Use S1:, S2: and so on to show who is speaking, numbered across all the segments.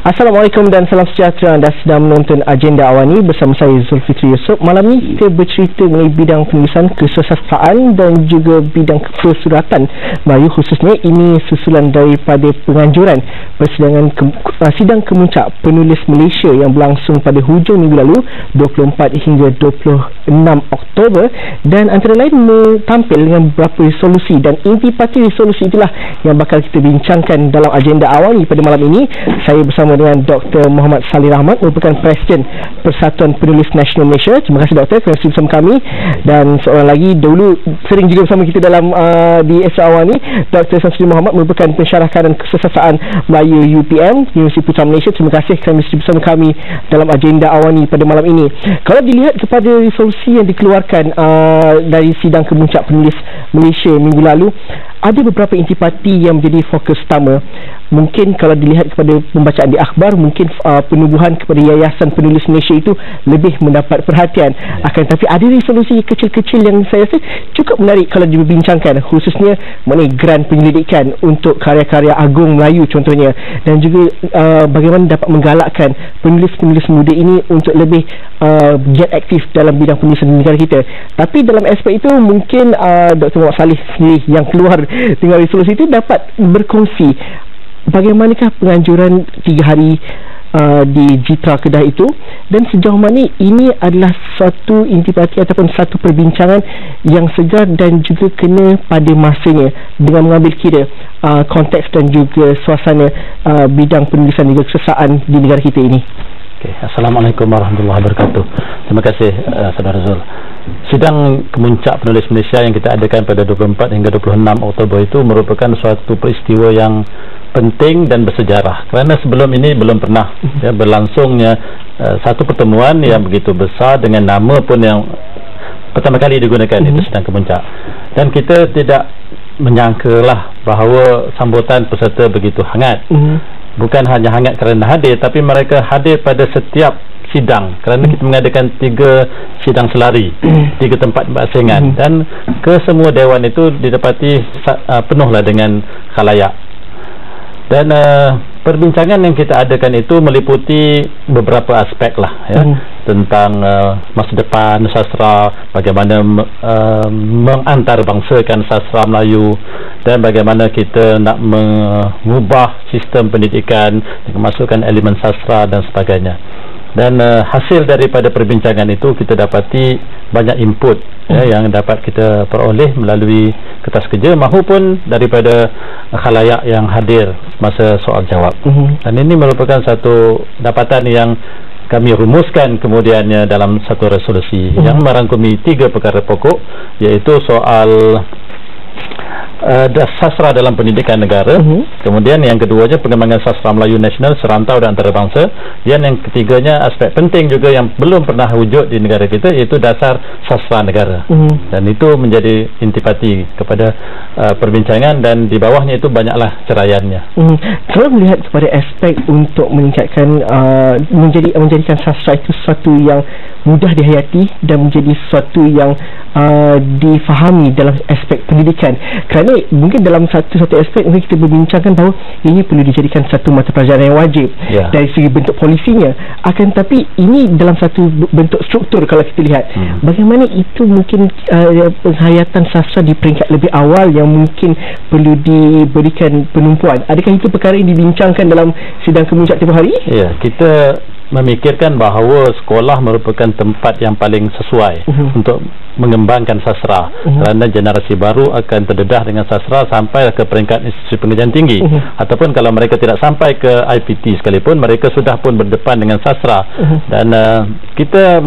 S1: Assalamualaikum dan salam sejahtera. Anda sedang menonton Agenda Awani bersama saya Zulfikri Yusof. Malam ni kita bercerita mengenai bidang penulisan kesusastraan dan juga bidang kepesuratan Melayu, khususnya ini susulan daripada penganjuran persidangan sidang kemuncak penulis Malaysia yang berlangsung pada hujung minggu lalu 24 hingga 26 Oktober, dan antara lain tampil dengan beberapa resolusi, dan intipati resolusi itulah yang bakal kita bincangkan dalam Agenda Awani pada malam ini. Saya bersama dengan Dr. Muhammad Salih Rahmat, merupakan Presiden Persatuan Penulis Nasional Malaysia. Terima kasih Doktor kerana sudi bersama kami. Dan seorang lagi dahulu sering juga bersama kita dalam di Esra Awani, Dr. Samsudin Muhammad, merupakan pensyarah kanan kesusastraan Melayu UPM, Universiti Putra Malaysia. Terima kasih kerana sudi bersama kami dalam Agenda Awani pada malam ini. Kalau dilihat kepada resolusi yang dikeluarkan dari sidang kemuncak penulis Malaysia minggu lalu, ada beberapa intipati yang menjadi fokus utama. Mungkin kalau dilihat kepada pembacaan di akhbar, mungkin penubuhan kepada Yayasan Penulis Malaysia itu lebih mendapat perhatian. Akan tetapi ada resolusi kecil-kecil yang saya rasa cukup menarik kalau dibincangkan, khususnya mengenai grant penyelidikan untuk karya-karya agung Melayu contohnya, dan juga bagaimana dapat menggalakkan penulis-penulis muda ini untuk lebih giat aktif dalam bidang penulisan di negara kita. Tapi dalam aspek itu mungkin Dr. Muhammad Salih sendiri yang keluar dengan resolusi itu dapat berkongsi bagaimanakah penganjuran 3 hari di Jitra Kedah itu, dan sejauh mana ini adalah satu intipati ataupun satu perbincangan yang segar dan juga kena pada masanya dengan mengambil kira konteks dan juga suasana bidang penulisan juga kesusastraan di negara kita ini.
S2: Assalamualaikum warahmatullahi wabarakatuh. Terima kasih Saudara Zul. Sidang kemuncak penulis Malaysia yang kita adakan pada 24 hingga 26 Oktober itu merupakan suatu peristiwa yang penting dan bersejarah, kerana sebelum ini belum pernah berlangsungnya satu pertemuan yang begitu besar dengan nama pun yang pertama kali digunakan, itu sidang kemuncak. Dan kita tidak menyangkalah bahawa sambutan peserta begitu hangat. Bukan hanya hangat kerana hadir, tapi mereka hadir pada setiap sidang, kerana kita mengadakan 3 sidang selari, 3 tempat bersaingan, dan ke semua dewan itu didapati penuhlah dengan khalayak. Dan perbincangan yang kita adakan itu meliputi beberapa aspek lah, tentang masa depan sastra, bagaimana mengantarabangsakan sastra Melayu, dan bagaimana kita nak mengubah sistem pendidikan, memasukkan elemen sastra dan sebagainya. Dan hasil daripada perbincangan itu kita dapati banyak input yang dapat kita peroleh melalui kertas kerja maupun daripada khalayak yang hadir masa soal jawab. Dan ini merupakan satu dapatan yang kami rumuskan kemudiannya dalam satu resolusi yang merangkumi 3 perkara pokok, iaitu soal sastra dalam pendidikan negara, kemudian yang keduanya pengembangan sastra Melayu nasional serantau dan antarabangsa, dan yang ketiganya aspek penting juga yang belum pernah wujud di negara kita, iaitu dasar sastra negara. Dan itu menjadi intipati kepada perbincangan, dan di bawahnya itu banyaklah ceraiannya.
S1: Kalau melihat kepada aspek untuk meningkatkan menjadikan sastra itu sesuatu yang mudah dihayati dan menjadi sesuatu yang difahami dalam aspek pendidikan, kerana mungkin dalam satu aspek mungkin kita berbincangkan bahawa ini perlu dijadikan satu mata pelajaran yang wajib dari segi bentuk polisinya. Akan tapi ini dalam satu bentuk struktur kalau kita lihat, bagaimana itu mungkin penghayatan sastra di peringkat lebih awal yang mungkin perlu diberikan penumpuan. Adakah itu perkara yang dibincangkan dalam sidang kemuncak tempoh hari?
S2: Ya, kita memikirkan bahawa sekolah merupakan tempat yang paling sesuai untuk mengembangkan sastra, kerana generasi baru akan terdedah dengan sastra sampai ke peringkat institusi pengajian tinggi, ataupun kalau mereka tidak sampai ke IPT sekalipun, mereka sudah pun berdepan dengan sastra. Dan kita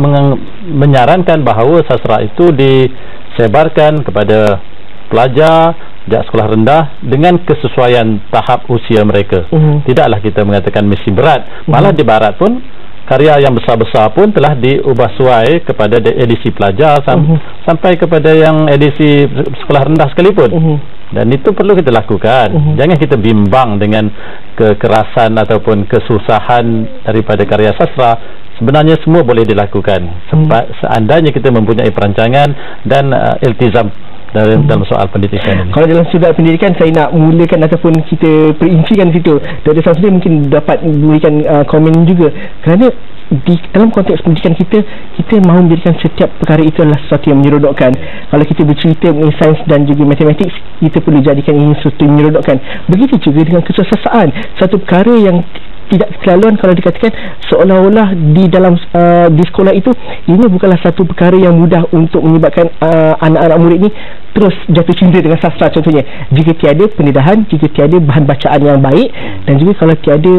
S2: menyarankan bahawa sastra itu disebarkan kepada pelajar sejak sekolah rendah dengan kesesuaian tahap usia mereka. Tidaklah kita mengatakan mesti berat, malah di barat pun karya yang besar-besar pun telah diubah suai kepada edisi pelajar sampai kepada yang edisi sekolah rendah sekalipun. Dan itu perlu kita lakukan. Jangan kita bimbang dengan kekerasan ataupun kesusahan daripada karya sastra. Sebenarnya semua boleh dilakukan seandainya kita mempunyai perancangan dan iltizam dalam soal pendidikan ini.
S1: Kalau dalam sudut pendidikan, saya nak mulakan ataupun kita perincikan situ. Dr. Samsudin mungkin dapat memberikan komen juga, kerana di dalam konteks pendidikan kita mahu menjadikan setiap perkara itu adalah sesuatu yang menyeronokkan. Kalau kita bercerita mengenai sains dan juga matematik, kita perlu jadikan ini sesuatu yang menyeronokkan. Begitu juga dengan kesusahan, satu perkara yang tidak kelaluan kalau dikatakan seolah-olah di dalam di sekolah itu ini bukanlah satu perkara yang mudah untuk menyebabkan anak-anak murid ni terus jatuh cinta dengan sastra contohnya. Jika tiada pendedahan, jika tiada bahan bacaan yang baik, dan juga kalau tiada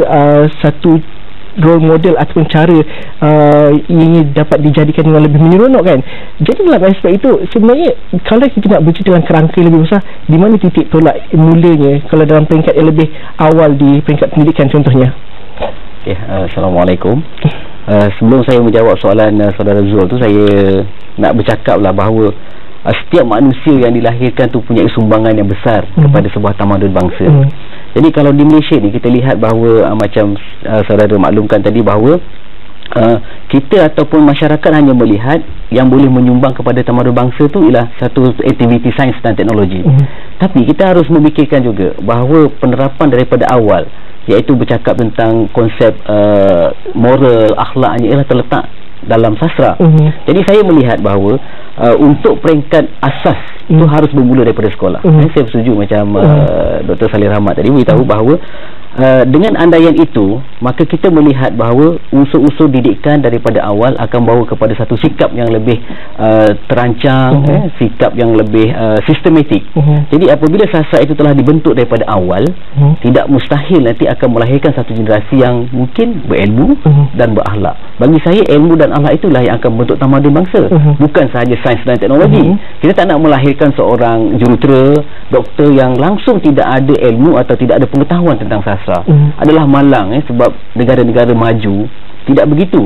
S1: satu role model ataupun cara ini dapat dijadikan dengan lebih menyeronok kan. Jadi dalam aspek itu sebenarnya kalau kita nak bercerita dalam kerangka yang lebih besar, di mana titik tolak mulanya kalau dalam peringkat yang lebih awal di peringkat pendidikan contohnya.
S3: Okay, Assalamualaikum. Sebelum saya menjawab soalan saudara Zul tu, saya nak bercakap lah bahawa setiap manusia yang dilahirkan tu punya sumbangan yang besar kepada sebuah tamadun bangsa. Jadi kalau di Malaysia ni kita lihat bahawa macam saudara maklumkan tadi bahawa kita ataupun masyarakat hanya melihat yang boleh menyumbang kepada tamadun bangsa tu ialah satu aktiviti sains dan teknologi. Tapi kita harus memikirkan juga bahawa penerapan daripada awal, iaitu bercakap tentang konsep moral, akhlaknya ialah terletak dalam sastra. Jadi saya melihat bahawa untuk peringkat asas itu harus bermula daripada sekolah. Saya setuju macam Dr. Salih Rahmat tadi beritahu bahawa dengan andaian itu, maka kita melihat bahawa unsur-unsur didikan daripada awal akan bawa kepada satu sikap yang lebih terancang, sikap yang lebih sistematik. Jadi apabila sastra itu telah dibentuk daripada awal, tidak mustahil nanti akan melahirkan satu generasi yang mungkin berilmu dan berakhlak. Bagi saya, ilmu dan akhlak itulah yang akan membentuk tamadun bangsa, bukan sahaja sains dan teknologi. Kita tak nak melahirkan seorang jurutera, doktor yang langsung tidak ada ilmu atau tidak ada pengetahuan tentang sastra. Adalah malang sebab negara-negara maju tidak begitu.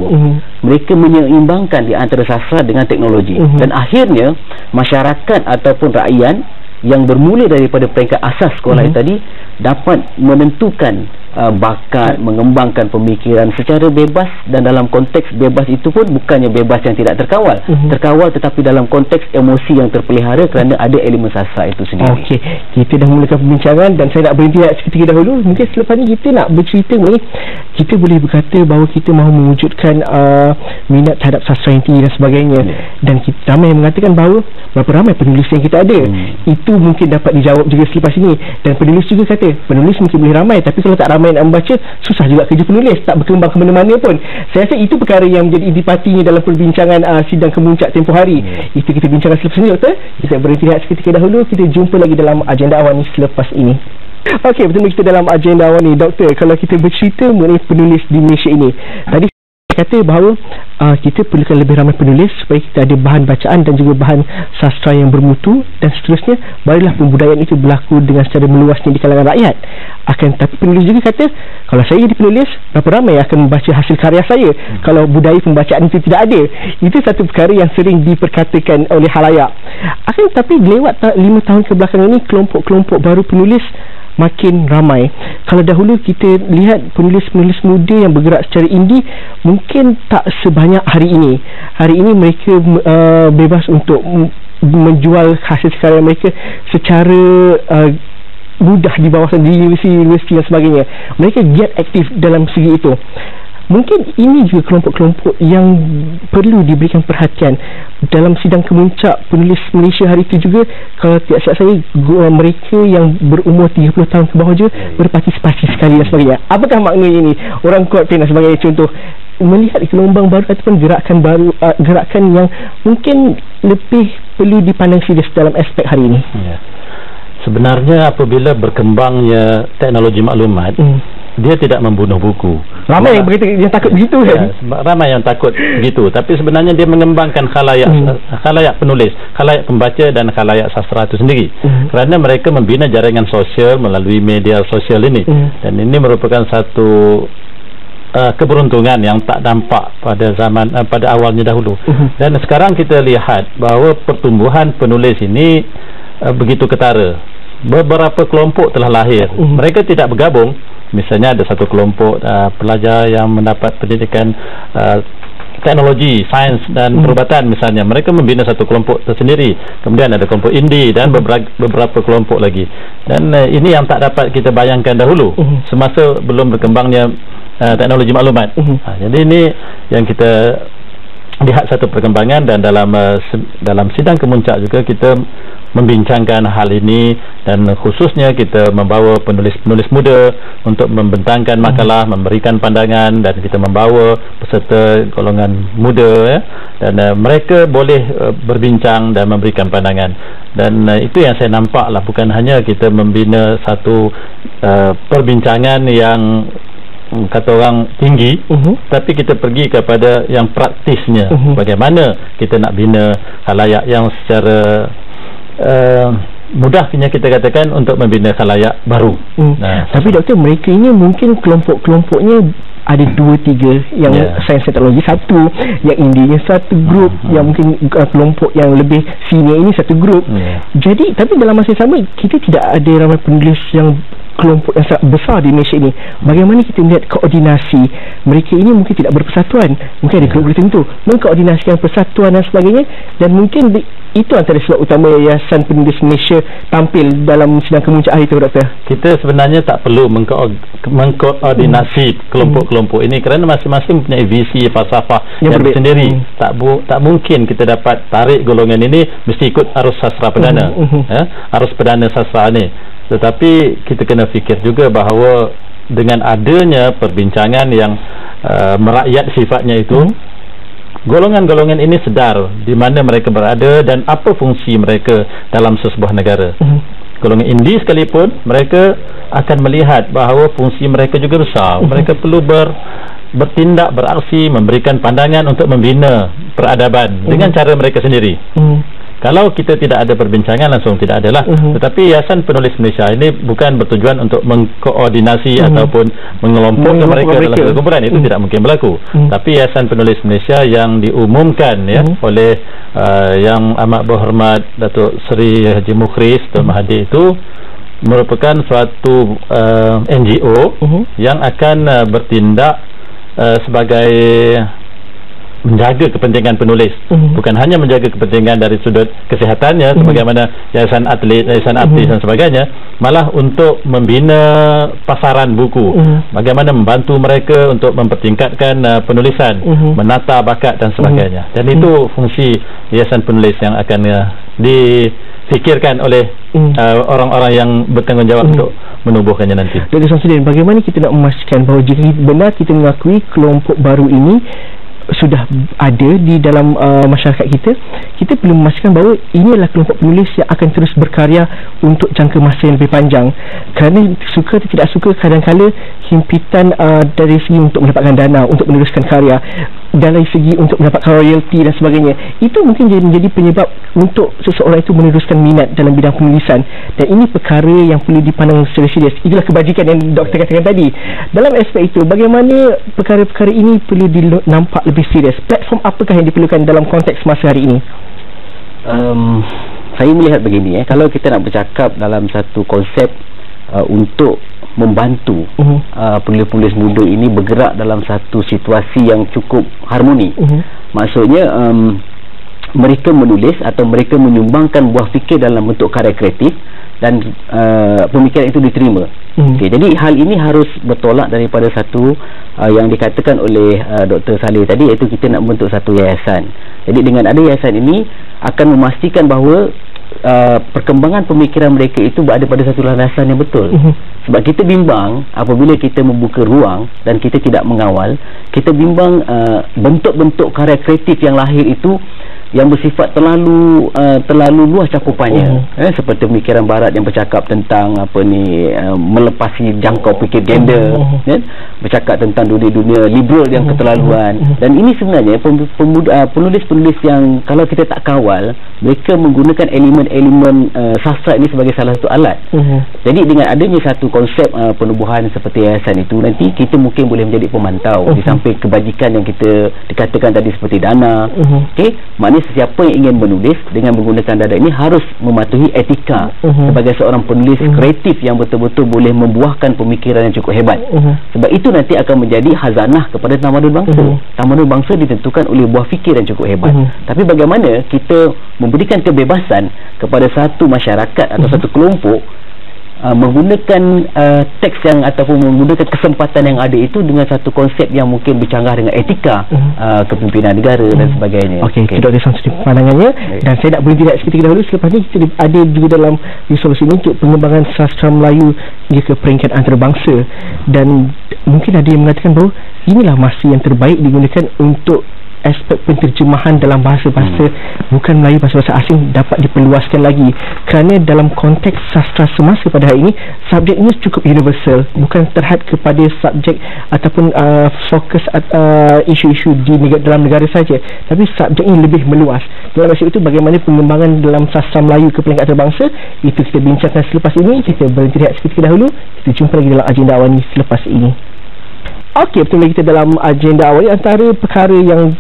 S3: Mereka menyeimbangkan di antara sastra dengan teknologi, dan akhirnya masyarakat ataupun rakyat yang bermula daripada peringkat asas sekolah tadi dapat menentukan bakat, mengembangkan pemikiran secara bebas, dan dalam konteks bebas itu pun bukannya bebas yang tidak terkawal, terkawal tetapi dalam konteks emosi yang terpelihara kerana ada elemen sastra itu sendiri. Okey,
S1: kita dah mulakan perbincangan dan saya nak berhenti seketika dahulu. Mungkin selepas ni kita nak bercerita mengenai, kita boleh berkata bahawa kita mahu mewujudkan minat terhadap sastra yang tinggi dan sebagainya, dan kita, ramai yang mengatakan bahawa berapa ramai penulis yang kita ada. Itu mungkin dapat dijawab juga selepas ini. Dan penulis juga kata penulis mungkin boleh ramai, tapi kalau tak ramai nak membaca, susah juga kerja penulis, tak berkembang ke mana-mana pun. Saya rasa itu perkara yang menjadi intipatinya dalam perbincangan sidang kemuncak tempoh hari. Itu kita bincangkan selepas ini, Doktor. Kita berhenti seketika dahulu. Kita jumpa lagi dalam agenda awal ni selepas ini. Okey, betul kita dalam agenda awal ni, Doktor. Kalau kita bercerita mengenai penulis di Malaysia ini, tadi kata bahawa kita perlukan lebih ramai penulis supaya kita ada bahan bacaan dan juga bahan sastra yang bermutu, dan seterusnya barulah pembudayaan itu berlaku dengan secara meluasnya di kalangan rakyat. Akan tetapi penulis juga kata, kalau saya jadi penulis, berapa ramai akan membaca hasil karya saya kalau budaya pembacaan itu tidak ada. Itu satu perkara yang sering diperkatakan oleh khalayak. Akan tetapi lewat 5 tahun kebelakangan ini, kelompok-kelompok baru penulis makin ramai. Kalau dahulu kita lihat penulis-penulis muda yang bergerak secara indie mungkin tak sebanyak hari ini. Hari ini mereka bebas untuk menjual hasil karya mereka secara mudah di bawah di universiti dan sebagainya. Mereka giat aktif dalam segi itu. Mungkin ini juga kelompok-kelompok yang perlu diberikan perhatian dalam sidang kemuncak penulis Malaysia hari itu juga. Kalau tidak silap saya, mereka yang berumur 30 tahun ke bawah je berpartisipasi sekali dan sebagainya. Apakah maknanya ini? Orang kuat pen dan sebagainya, contoh melihat gelombang baru ataupun gerakan baru, gerakan yang mungkin lebih perlu dipandang serius dalam aspek hari ini.
S2: Sebenarnya apabila berkembangnya teknologi maklumat, dia tidak membunuh buku.
S1: Ramai yang takut begitu kan?
S2: Ramai yang takut begitu. Tapi sebenarnya dia mengembangkan khalayak penulis, khalayak pembaca dan khalayak sastra itu sendiri. Kerana mereka membina jaringan sosial melalui media sosial ini. Dan ini merupakan satu keberuntungan yang tak nampak pada zaman pada awalnya dahulu. Dan sekarang kita lihat bahawa pertumbuhan penulis ini begitu ketara. Beberapa kelompok telah lahir. Mereka tidak bergabung. Misalnya ada satu kelompok pelajar yang mendapat pendidikan teknologi, sains dan perubatan misalnya, mereka membina satu kelompok tersendiri. Kemudian ada kelompok indie dan beberapa kelompok lagi. Dan ini yang tak dapat kita bayangkan dahulu semasa belum berkembangnya teknologi maklumat. Jadi ini yang kita lihat satu perkembangan, dan dalam sidang kemuncak juga kita membincangkan hal ini, dan khususnya kita membawa penulis-penulis muda untuk membentangkan makalah, memberikan pandangan, dan kita membawa peserta golongan muda dan mereka boleh berbincang dan memberikan pandangan. Dan itu yang saya nampak lah, bukan hanya kita membina satu perbincangan yang kata orang tinggi, tapi kita pergi kepada yang praktisnya. Bagaimana kita nak bina khalayak yang secara mudahnya kita katakan untuk membina khalayak baru.
S1: Tapi doktor, mereka ini mungkin kelompok-kelompoknya ada 2-3 yang sains teknologi satu, yang indinya satu grup, yang mungkin kelompok yang lebih senior ini satu grup. Jadi tapi dalam masa yang sama kita tidak ada ramai penulis yang kelompok yang sangat besar di Malaysia ini. Bagaimana kita melihat koordinasi mereka ini? Mungkin tidak berpersatuan, mungkin ada grup tertentu mengkoordinasikan persatuan dan sebagainya, dan mungkin itu antara sebab utama Yayasan Penulis Malaysia tampil dalam sidang kemuncak hari itu, doktor.
S2: Kita sebenarnya tak perlu mengkoordinasi kelompok-kelompok ini kerana masing-masing mempunyai visi falsafah yang bersendiri. Tak mungkin kita dapat tarik golongan ini mesti ikut arus sastra perdana, arus perdana sastra ni. Tetapi kita kena fikir juga bahawa dengan adanya perbincangan yang merakyat sifatnya itu, golongan-golongan ini sedar di mana mereka berada dan apa fungsi mereka dalam sesebuah negara. Golongan indie sekalipun, mereka akan melihat bahawa fungsi mereka juga besar. Mereka perlu bertindak, beraksi, memberikan pandangan untuk membina peradaban dengan cara mereka sendiri. Kalau kita tidak ada perbincangan, langsung tidak adalah. Tetapi Yayasan Penulis Malaysia ini bukan bertujuan untuk mengkoordinasi ataupun mengelompokkan mereka dalam satu kumpulan. Itu tidak mungkin berlaku. Tapi Yayasan Penulis Malaysia yang diumumkan oleh Yang Amat Berhormat Datuk Seri Haji Mukhris Tun Mahathir itu merupakan suatu NGO yang akan bertindak sebagai menjaga kepentingan penulis, bukan hanya menjaga kepentingan dari sudut kesehatannya sebagaimana yayasan atlet, yayasan artis dan sebagainya, malah untuk membina pasaran buku, bagaimana membantu mereka untuk mempertingkatkan penulisan, menata bakat dan sebagainya. Dan itu fungsi Yayasan Penulis yang akan difikirkan oleh orang-orang yang bertanggungjawab untuk menubuhkannya nanti.
S1: Dr. Samsudin, bagaimana kita nak memastikan bahawa jika benar kita mengakui kelompok baru ini sudah ada di dalam masyarakat kita perlu memastikan bahawa ini adalah kelompok penulis yang akan terus berkarya untuk jangka masa yang lebih panjang. Kerana suka atau tidak suka, kadang-kadang himpitan dari segi untuk mendapatkan dana untuk meneruskan karya, dari segi untuk mendapatkan royalty dan sebagainya, itu mungkin menjadi penyebab untuk seseorang itu meneruskan minat dalam bidang penulisan. Dan ini perkara yang perlu dipandang secara serius. Itulah kebajikan yang doktor katakan tadi. Dalam aspek itu, bagaimana perkara-perkara ini perlu nampak lebih serius? Platform apakah yang diperlukan dalam konteks masa hari ini?
S3: Saya melihat begini, kalau kita nak bercakap dalam satu konsep untuk membantu penulis-penulis muda ini bergerak dalam satu situasi yang cukup harmoni. Maksudnya mereka menulis atau mereka menyumbangkan buah fikir dalam bentuk karya kreatif dan pemikiran itu diterima. Jadi hal ini harus bertolak daripada satu yang dikatakan oleh Dr. Saleh tadi, iaitu kita nak membentuk satu yayasan. Jadi dengan ada yayasan ini akan memastikan bahawa perkembangan pemikiran mereka itu berada pada satu landasan yang betul. Sebab kita bimbang apabila kita membuka ruang dan kita tidak mengawal, kita bimbang bentuk-bentuk karya kreatif yang lahir itu yang bersifat terlalu luas cakupannya, seperti pemikiran barat yang bercakap tentang melepasi jangkau fikir gender, bercakap tentang dunia liberal yang keterlaluan. Dan ini sebenarnya penulis-penulis yang kalau kita tak kawal, mereka menggunakan elemen-elemen sastra ini sebagai salah satu alat. Jadi dengan adanya satu konsep penubuhan seperti yayasan itu, nanti kita mungkin boleh menjadi pemantau di samping kebajikan yang kita dikatakan tadi seperti dana. Maknanya sesiapa yang ingin menulis dengan menggunakan dada ini harus mematuhi etika sebagai seorang penulis kreatif yang betul-betul boleh membuahkan pemikiran yang cukup hebat. Sebab itu nanti akan menjadi hazanah kepada tamadun bangsa. Tamadun bangsa ditentukan oleh buah fikir yang cukup hebat. Tapi bagaimana kita memberikan kebebasan kepada satu masyarakat atau satu kelompok menggunakan teks yang ataupun menggunakan kesempatan yang ada itu dengan satu konsep yang mungkin bercanggah dengan etika kepimpinan negara dan sebagainya.
S1: Okey, Dr. Samsudin pandangannya. Dan saya nak berhenti seketika dahulu. Selepas ni kita ada juga dalam resolusi ini untuk pengembangan sastra Melayu hingga ke peringkat antarabangsa, dan mungkin ada yang mengatakan bahawa inilah masa yang terbaik digunakan untuk aspek penterjemahan dalam bahasa-bahasa bukan Melayu, bahasa-bahasa asing dapat diperluaskan lagi, kerana dalam konteks sastra semasa pada hari ini subjeknya cukup universal, bukan terhad kepada subjek ataupun fokus isu-isu di dalam negara saja, tapi subjeknya lebih meluas. Dalam masa itu bagaimana pengembangan dalam sastra Melayu ke peringkat antarabangsa, itu kita bincangkan selepas ini. Kita berhenti rehat seketika dahulu. Kita jumpa lagi dalam agenda awal ini selepas ini. Okey, betul lagi kita dalam agenda awal. Antara perkara yang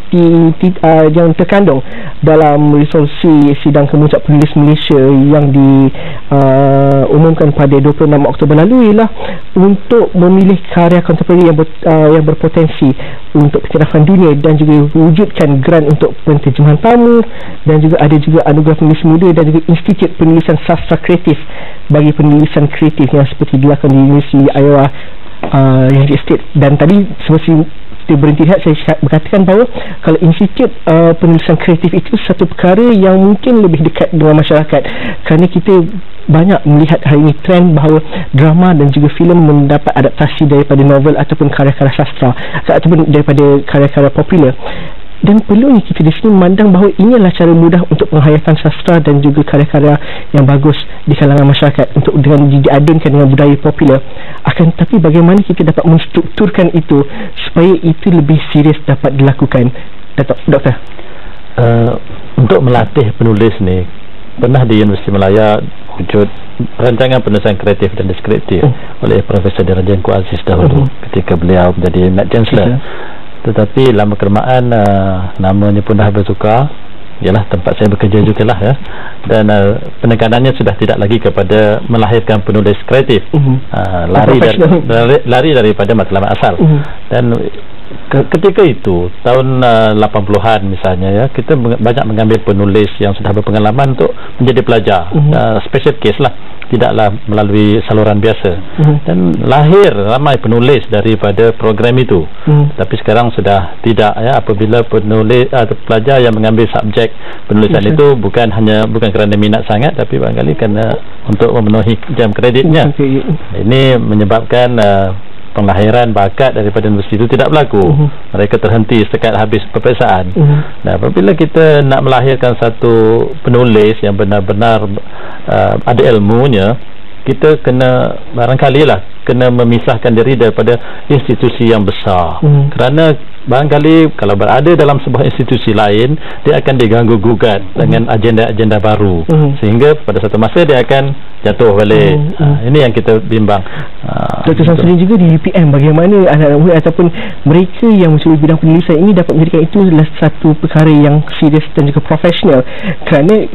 S1: yang terkandung dalam resolusi sidang kemuncak penulis Malaysia yang diumumkan pada 26 Oktober lalu ialah untuk memilih karya kontemporari yang berpotensi untuk pencerahan dunia dan juga wujudkan grant untuk penterjemahan tamu, dan juga ada juga anugerah penulis muda dan juga Institut Penulisan Sastra Kreatif bagi penulisan kreatif yang seperti dilakukan di Universiti Iowa United States. Dan tadi sebelum kita berhenti lihat, saya berkatakan bahawa kalau institut penulisan kreatif itu satu perkara yang mungkin lebih dekat dengan masyarakat, kerana kita banyak melihat hari ini trend bahawa drama dan juga filem mendapat adaptasi daripada novel ataupun karya-karya sastra ataupun daripada karya-karya popular. Dan perlunya kita di sini memandang bahawa ini adalah cara mudah untuk penghayatan sastra dan juga karya-karya yang bagus di kalangan masyarakat untuk dengan diadunkan dengan budaya popular. Akan tetapi bagaimana kita dapat menstrukturkan itu supaya itu lebih serius dapat dilakukan, Doktor?
S2: Untuk melatih penulis ni, pernah di Universiti Malaya wujud rancangan penulisan kreatif dan deskriptif oleh Profesor Diraja Engku Aziz dahulu ketika beliau menjadi Mat Chancellor. Tetapi lama kelamaan namanya pun dah bertukar. Ialah tempat saya bekerja jugalah ya. Dan penekanannya sudah tidak lagi kepada melahirkan penulis kreatif, lari daripada matlamat asal. Dan ketika itu tahun 80-an misalnya ya, kita banyak mengambil penulis yang sudah berpengalaman untuk menjadi pelajar, special case lah, tidaklah melalui saluran biasa. Dan lahir ramai penulis daripada program itu. Tapi sekarang sudah tidak ya, apabila penulis atau pelajar yang mengambil subjek penulisan itu bukan kerana minat sangat, tapi barangkali kerana untuk memenuhi jam kreditnya. Ini menyebabkan penglahiran bakat daripada universiti itu tidak berlaku. Mereka terhenti setakat habis peperiksaan. Nah, apabila kita nak melahirkan satu penulis yang benar-benar ada ilmunya, kita kena kena memisahkan diri daripada institusi yang besar. Kerana barangkali kalau berada dalam sebuah institusi lain, dia akan diganggu gugat dengan agenda-agenda baru, sehingga pada satu masa dia akan jatuh balik. Ini yang kita bimbang.
S1: Dr. Samsudin juga di UPM, bagaimana anak-anak muda ataupun mereka yang mencuri bidang penulisan ini dapat menjadikan itu adalah satu perkara yang serius dan juga profesional, kerana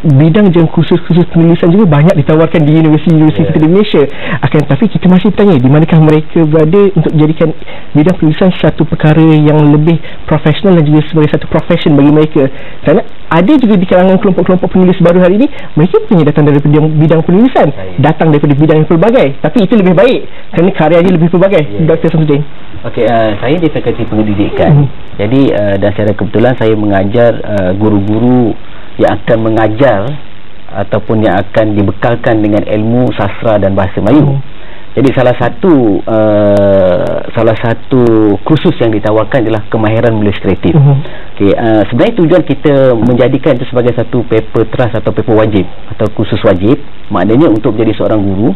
S1: bidang yang khusus-khusus penulisan juga banyak ditawarkan di universiti-universiti di Malaysia. Akan tetapi kita masih bertanya di manakah mereka berada untuk jadikan bidang penulisan satu perkara yang lebih profesional dan juga sebagai satu profession bagi mereka. Kerana ada juga di kalangan kelompok-kelompok penulis baru hari ini, mereka punya datang daripada bidang penulisan, datang daripada bidang yang pelbagai, tapi itu lebih baik kerana karyanya lebih pelbagai. Dr. Samsudin.
S3: Okey, saya di Fakulti Pendidikan. Jadi dan secara kebetulan saya mengajar guru-guru yang akan mengajar ataupun yang akan dibekalkan dengan ilmu sastra dan bahasa Melayu. Jadi salah satu kursus yang ditawarkan adalah kemahiran menulis kreatif. Sebenarnya tujuan kita menjadikan itu sebagai satu paper trust atau paper wajib atau kursus wajib. Maknanya untuk menjadi seorang guru,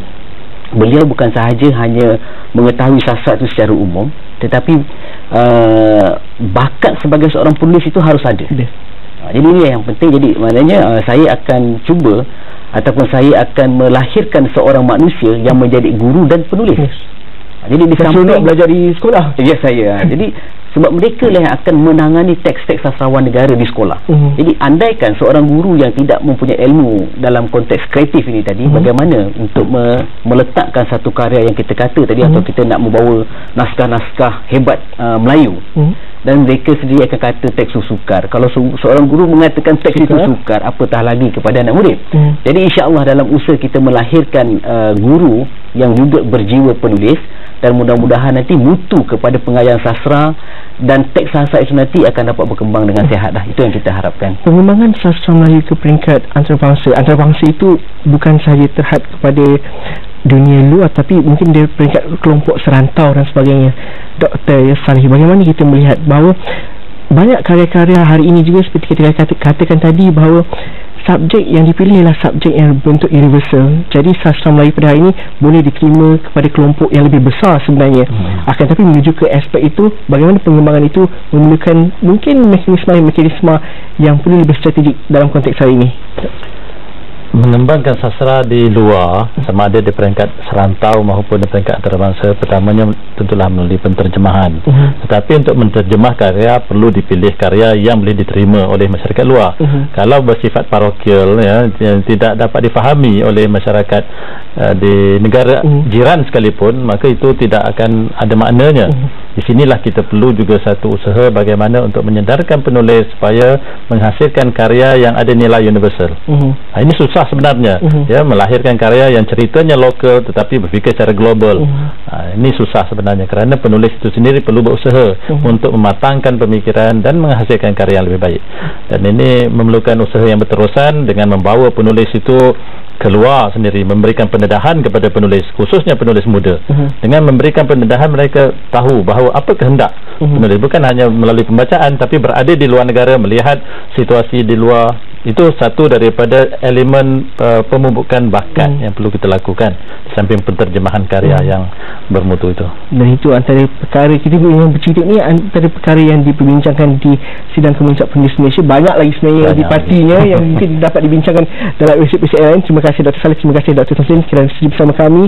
S3: beliau bukan sahaja hanya mengetahui sastra itu secara umum, tetapi bakat sebagai seorang penulis itu harus ada. Jadi ini yang penting. Jadi maknanya saya akan cuba ataupun saya akan melahirkan seorang manusia yang menjadi guru dan penulis. Jadi di samping
S1: belajar di sekolah.
S3: Ya, saya. Jadi sebab mereka lah yang akan menangani teks-teks sastrawan negara di sekolah. Jadi andaikan seorang guru yang tidak mempunyai ilmu dalam konteks kreatif ini tadi, bagaimana untuk meletakkan satu karya yang kita kata tadi, atau kita nak membawa naskah-naskah hebat Melayu, dan mereka sendiri akan kata teks itu sukar. Kalau seorang guru mengatakan teks itu sukar, apatah lagi kepada anak murid. Jadi insya-Allah dalam usaha kita melahirkan guru yang juga berjiwa penulis, dan mudah-mudahan nanti mutu kepada pengayaan sastra, dan teks sastra itu nanti akan dapat berkembang dengan sihat dah. Itu yang kita harapkan.
S1: Pengembangan sastra Melayu ke peringkat antarabangsa itu bukan sahaja terhad kepada dunia luar, tapi mungkin dari peringkat kelompok serantau dan sebagainya. Dr. Salih, bagaimana kita melihat bahawa banyak karya-karya hari ini juga seperti kita katakan tadi, bahawa subjek yang dipilih adalah subjek yang berbentuk universal. Jadi sastra Melayu pada hari ini boleh diterima kepada kelompok yang lebih besar sebenarnya. Akan tapi menuju ke aspek itu, bagaimana pengembangan itu memerlukan mungkin mekanisme yang perlu lebih strategik dalam konteks hari ini.
S2: Mengembangkan sastra di luar, sama ada di peringkat serantau maupun di peringkat antarabangsa, pertamanya tentulah melalui penterjemahan. Tetapi untuk menterjemah karya perlu dipilih karya yang boleh diterima oleh masyarakat luar. Kalau bersifat parokial, ya, yang tidak dapat difahami oleh masyarakat di negara jiran sekalipun, maka itu tidak akan ada maknanya. Di sinilah kita perlu juga satu usaha bagaimana untuk menyedarkan penulis supaya menghasilkan karya yang ada nilai universal. Ini susah sebenarnya, ya, melahirkan karya yang ceritanya lokal tetapi berfikir secara global. Ini susah sebenarnya, kerana penulis itu sendiri perlu berusaha untuk mematangkan pemikiran dan menghasilkan karya yang lebih baik. Dan ini memerlukan usaha yang berterusan dengan membawa penulis itu keluar sendiri, memberikan pendedahan kepada penulis, khususnya penulis muda. Dengan memberikan pendedahan, mereka tahu bahawa apa kehendak penulis, bukan hanya melalui pembacaan, tapi berada di luar negara, melihat situasi di luar. Itu satu daripada elemen pemubukan bakat yang perlu kita lakukan, di samping penterjemahan karya yang bermutu itu. Dan itu antara perkara kita yang bercerita ni, antara perkara yang diperbincangkan di sidang Kemuncak Penulis Malaysia. Banyak lagi sebenarnya di partinya yang mungkin dapat dibincangkan dalam episod-episod lain. Terima kasih Dr. Salih, terima kasih Dr. Tamsin kerana sudi bersama kami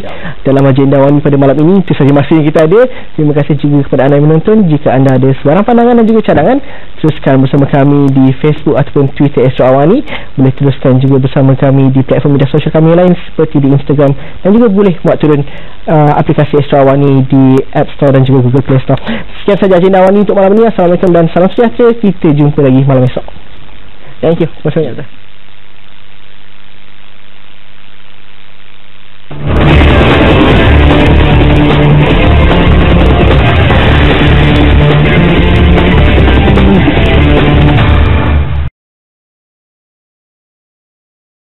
S2: dalam agenda Wani pada malam ini. Itu sahaja masa yang kita ada. Terima kasih juga kepada anda yang menonton. Jika anda ada sebarang pandangan dan juga cadangan, teruskan bersama kami di Facebook ataupun Twitter Astro Awani. Boleh teruskan juga bersama kami di platform media sosial kami lain seperti di Instagram, dan juga boleh buat turun aplikasi Astro Awani di App Store dan juga Google Play Store. Sekian sahaja agenda Awani untuk malam ini. Assalamualaikum dan salam sejahtera. Kita jumpa lagi malam esok. Thank you. Terima kasih.